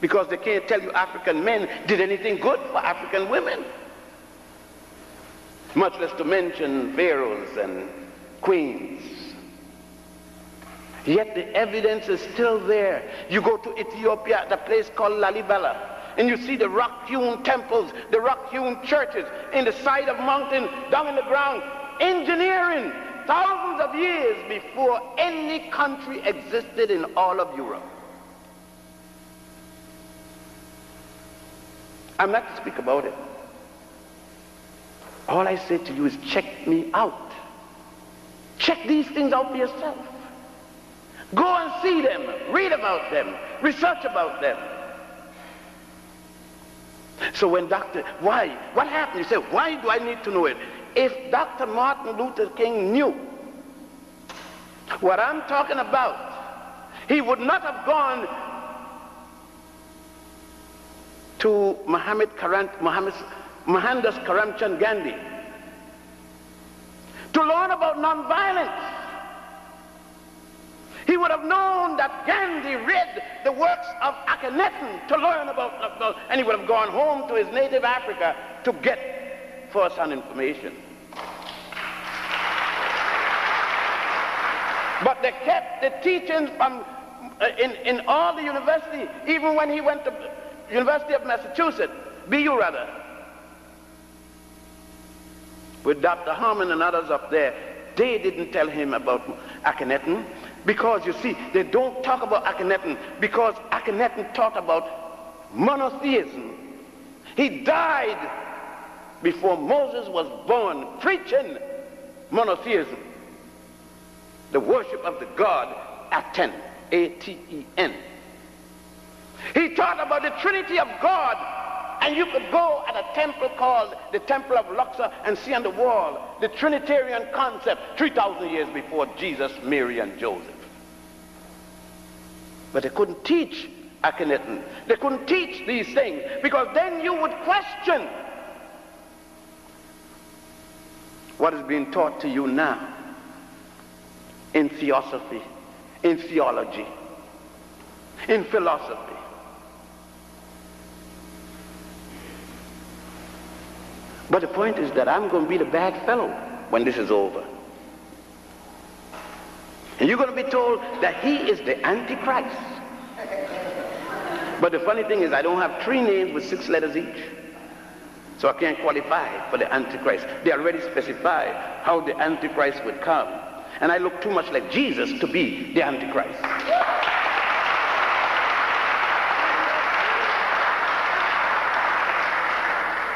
because they can't tell you African men did anything good for African women, much less to mention pharaohs and queens. Yet the evidence is still there. You go to Ethiopia at a place called Lalibela, and you see the rock-hewn temples, the rock-hewn churches in the side of mountain, down in the ground, engineering thousands of years before any country existed in all of Europe. I'm not to speak about it. All I say to you is check me out. Check these things out for yourself. Go and see them, read about them, research about them. So when what happened? You say, why do I need to know it? If Dr. Martin Luther King knew what I'm talking about, he would not have gone to Mohandas Karamchand Gandhi to learn about nonviolence. He would have known that Gandhi read the works of Akhenaten to learn about, and he would have gone home to his native Africa to get first-hand information. But they kept the teachings from in all the university, even when he went to University of Massachusetts, BU rather, with Dr. Harmon and others up there. They didn't tell him about Akhenaten, because you see, they don't talk about Akhenaten because Akhenaten taught about monotheism. He died before Moses was born, preaching monotheism, the worship of the god Aten, A-T-E-N. He taught about the Trinity of God, and you could go at a temple called the Temple of Luxor and see on the wall the Trinitarian concept 3,000 years before Jesus, Mary, and Joseph. But they couldn't teach Akhenaten. They couldn't teach these things, because then you would question what is being taught to you now in theosophy, in theology, in philosophy. But the point is that I'm going to be the bad fellow when this is over. And you're going to be told that he is the Antichrist. But the funny thing is, I don't have 3 names with 6 letters each. So I can't qualify for the Antichrist. They already specify how the Antichrist would come. And I look too much like Jesus to be the Antichrist.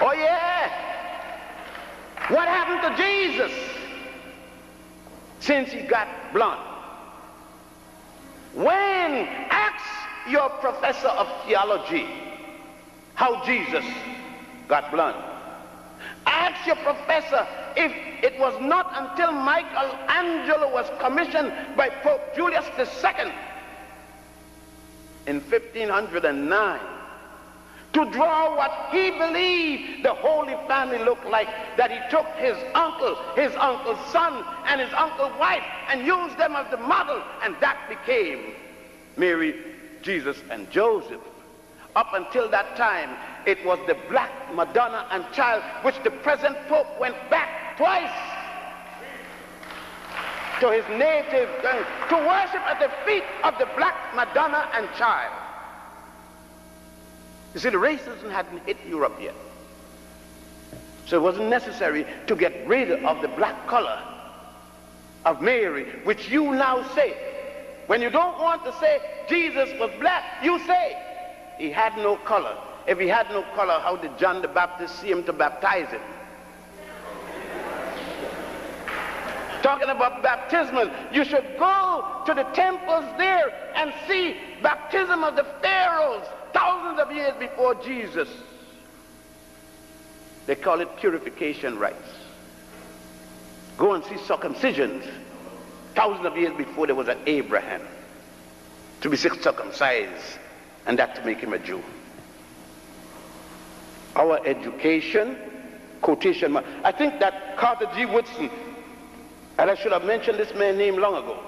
Oh yeah! What happened to Jesus since he got blunt? When ask your professor of theology how Jesus got blunt. Ask your professor if it was not until Michelangelo was commissioned by Pope Julius II in 1509 to draw what he believed the Holy Family looked like, that he took his uncle's son, and his uncle's wife, and used them as the model, and that became Mary, Jesus, and Joseph. Up until that time, it was the black Madonna and Child, which the present Pope went back twice to his native, to worship at the feet of the black Madonna and Child. You see, the racism hadn't hit Europe yet. So it wasn't necessary to get rid of the black color of Mary, which you now say. When you don't want to say Jesus was black, you say he had no color. If he had no color, how did John the Baptist see him to baptize him? Talking about baptismal, you should go to the temples there and see baptism of the pharaohs thousands of years before Jesus. They call it purification rites. Go and see circumcisions thousands of years before there was an Abraham to be circumcised, and that to make him a Jew. Our education, quotation mark. I think that Carter G. Woodson, and I should have mentioned this man's name long ago,